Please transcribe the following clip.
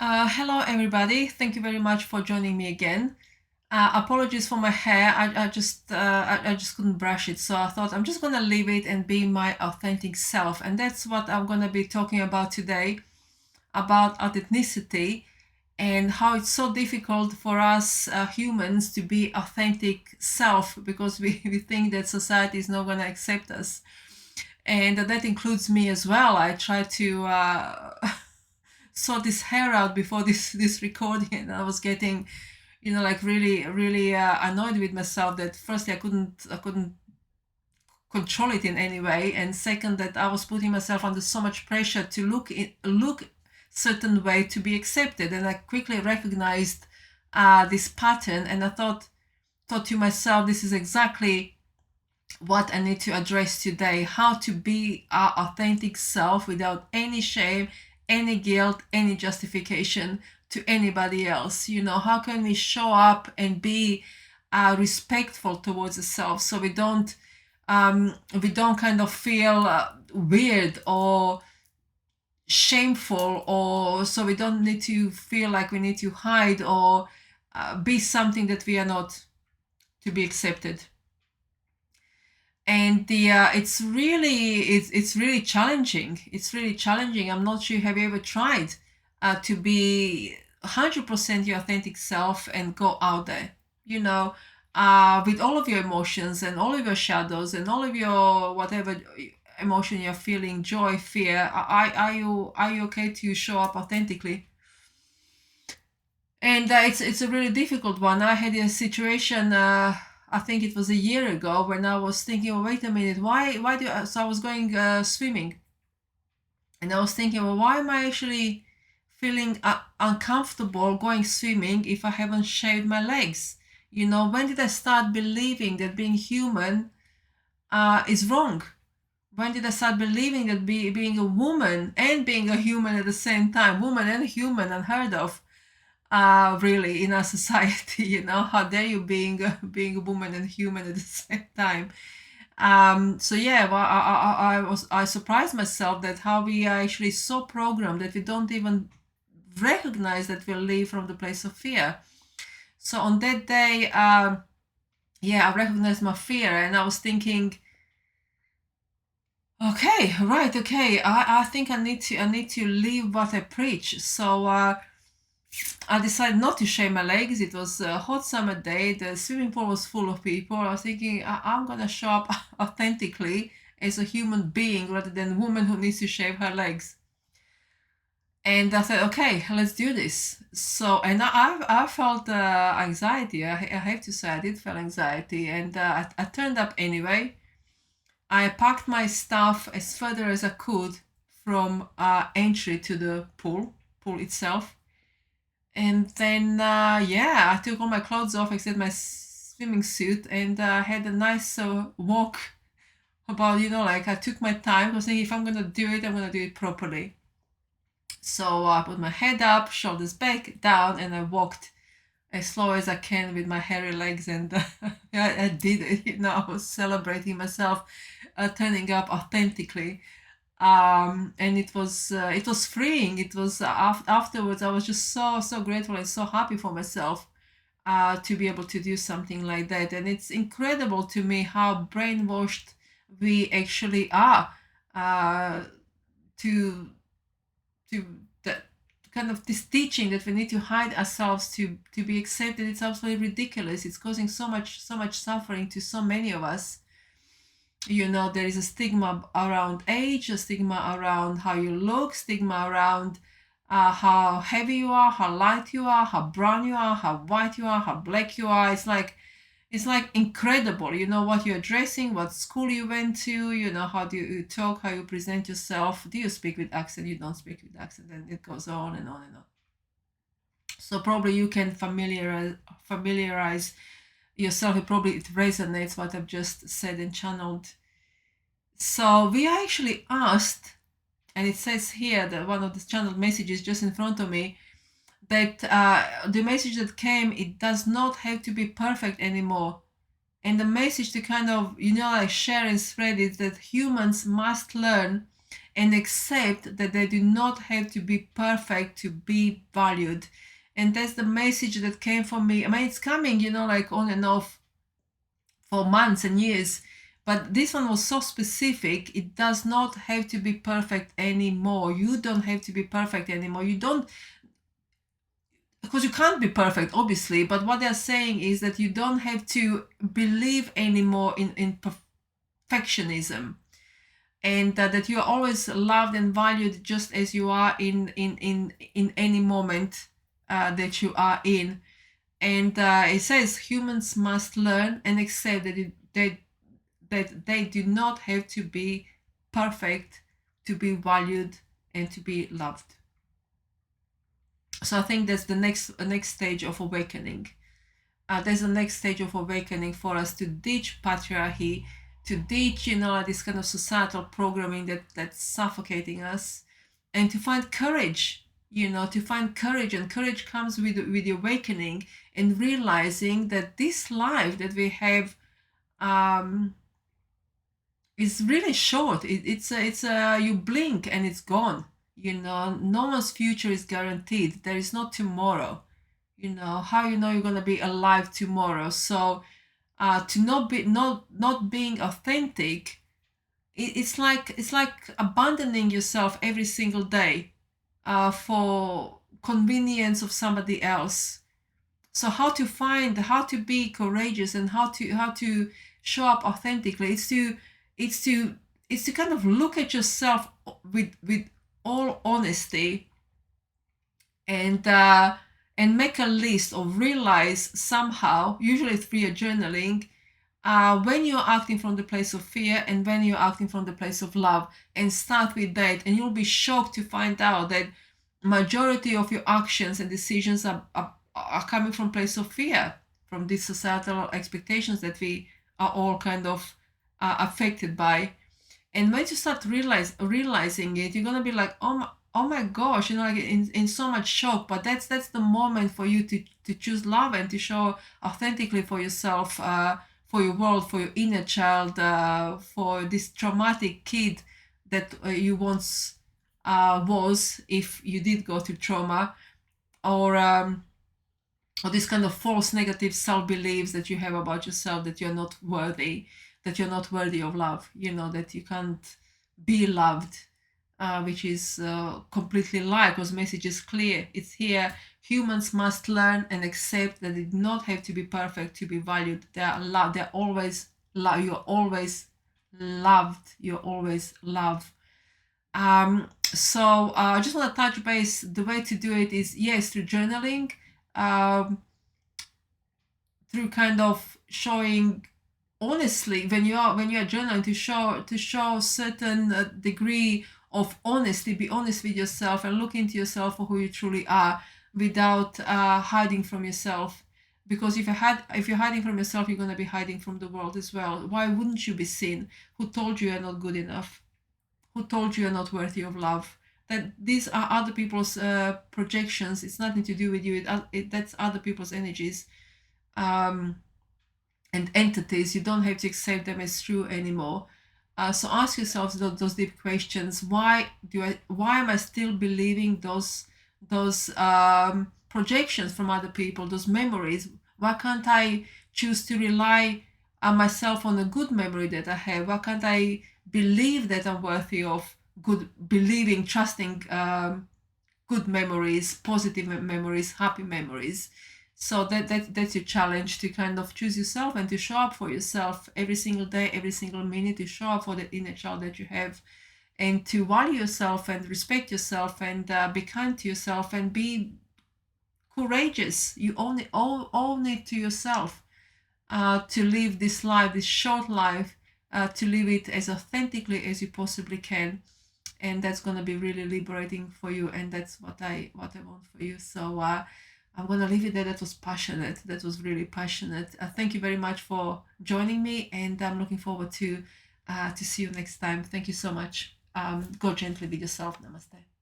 Hello, everybody. Thank you very much for joining me again. Apologies for my hair. I just couldn't brush it, so I thought I'm just gonna leave it and be my authentic self, and that's what I'm gonna be talking about today, about authenticity and how it's so difficult for us humans to be authentic self because we think that society is not gonna accept us, and that includes me as well. I try to sort this hair out before this recording, and I was getting, like really annoyed with myself that firstly I couldn't control it in any way, and second that I was putting myself under so much pressure to look certain way to be accepted, and I quickly recognized this pattern, and I thought to myself, this is exactly what I need to address today: how to be our authentic self without any shame, any guilt, any justification to anybody else. How can we show up and be respectful towards ourselves, so we don't kind of feel weird or shameful, or so we don't need to feel like we need to hide or be something that we are not, to be accepted. And it's really challenging. It's really challenging. I'm not sure, have you ever tried to be 100% your authentic self and go out there, with all of your emotions and all of your shadows and all of your whatever emotion you're feeling, joy, fear. Are you okay to show up authentically? And it's a really difficult one. I had a situation, I think it was a year ago, when I was thinking, well, wait a minute, why do so I was going swimming, and I was thinking, well, why am I actually feeling uncomfortable going swimming if I haven't shaved my legs? When did I start believing that being human is wrong? When did I start believing that being a woman and being a human at the same time, woman and human, unheard of, really, in our society? How dare you being a woman and human at the same time? So yeah, well, I surprised myself that how we are actually so programmed that we don't even recognize that we live from the place of fear. So on that day, yeah, I recognized my fear, and I was thinking, okay, right, okay, I think I need to live what I preach. So I decided not to shave my legs. It was a hot summer day. The swimming pool was full of people. I was thinking, I'm gonna show up authentically as a human being rather than a woman who needs to shave her legs. And I said, okay, let's do this. So, and I felt anxiety. I have to say, I did feel anxiety, and I turned up anyway. I packed my stuff as further as I could from entry to the pool itself. And then, yeah, I took all my clothes off except my swimming suit, and had a nice walk about, like, I took my time because if I'm going to do it, I'm going to do it properly. So I put my head up, shoulders back, down, and I walked as slow as I can with my hairy legs, and I did it. I was celebrating myself turning up authentically, and it was freeing. It was afterwards. I was just so grateful and so happy for myself to be able to do something like that. And it's incredible to me how brainwashed we actually are uh, to to that kind of this teaching that we need to hide ourselves to be accepted. It's absolutely ridiculous. It's causing so much suffering to so many of us. There is a stigma around age, a stigma around how you look, stigma around how heavy you are, how light you are, how brown you are, how white you are, how black you are. It's like incredible. What you're dressing, what school you went to, how do you talk, how you present yourself. Do you speak with accent? You don't speak with accent, and it goes on and on and on. So probably you can familiarize yourself. Probably it resonates what I've just said and channeled. So we are actually asked, and it says here that one of the channeled messages just in front of me, that the message that came, it does not have to be perfect anymore. And the message to kind of, like, share and spread is that humans must learn and accept that they do not have to be perfect to be valued. And that's the message that came from me. I mean, it's coming, like on and off for months and years, but this one was so specific. It does not have to be perfect anymore. You don't have to be perfect anymore. You don't, because you can't be perfect, obviously, but what they're saying is that you don't have to believe anymore in perfectionism, and that you are always loved and valued just as you are in any moment that you are in. And it says humans must learn and accept that they do not have to be perfect to be valued and to be loved. So I think that's the next stage of awakening. There's a next stage of awakening for us to ditch patriarchy, to ditch, this kind of societal programming that's suffocating us, and to find courage, to find courage. And courage comes with the awakening and realizing that this life that we have is really short. It's you blink and it's gone. No one's future is guaranteed. There is no tomorrow. How you're going to be alive tomorrow. So to not being authentic, it's like abandoning yourself every single day for convenience of somebody else. So how to be courageous and how to show up authentically, it's to kind of look at yourself with all honesty, and make a list, or realize somehow, usually through your journaling, when you're acting from the place of fear and when you're acting from the place of love, and start with that. And you'll be shocked to find out that majority of your actions and decisions are coming from place of fear, from these societal expectations that we are all kind of affected by. And when you start realizing it, you're gonna be like, oh my gosh, like in so much shock. But that's the moment for you to choose love and to show authentically for yourself, for your world, for your inner child, for this traumatic kid that you once was, if you did go through trauma, or this kind of false negative self-beliefs that you have about yourself, that you're not worthy, that you're not worthy of love, that you can't be loved, which is completely lie, because message is clear. It's here. Humans must learn and accept that they do not have to be perfect to be valued. They are loved. They're always loved. You're always loved. You're always loved. So I just want to touch base. The way to do it is, yes, through journaling, through kind of showing honestly, when you are journaling, to show certain degree of honesty. Be honest with yourself and look into yourself for who you truly are, without hiding from yourself. Because if you're hiding from yourself, you're going to be hiding from the world as well. Why wouldn't you be seen? Who told you you're not good enough? Who told you you're not worthy of love? That these are other people's projections. It's nothing to do with you. That's other people's energies and entities. You don't have to accept them as true anymore. So ask yourself those deep questions. Why am I still believing those projections from other people, those memories? Why can't I choose to rely on myself on a good memory that I have? Why can't I believe that I'm worthy of trusting good memories, positive memories, happy memories? So that's your challenge, to kind of choose yourself and to show up for yourself every single day, every single minute, to show up for the inner child that you have, and to value yourself and respect yourself, and be kind to yourself and be courageous. You own it to yourself, to live this life, this short life, to live it as authentically as you possibly can. And that's going to be really liberating for you, and that's what I want for you. So I'm going to leave it there. That was passionate. That was really passionate. Thank you very much for joining me, and I'm looking forward to see you next time. Thank you so much. Go gently with yourself. Namaste.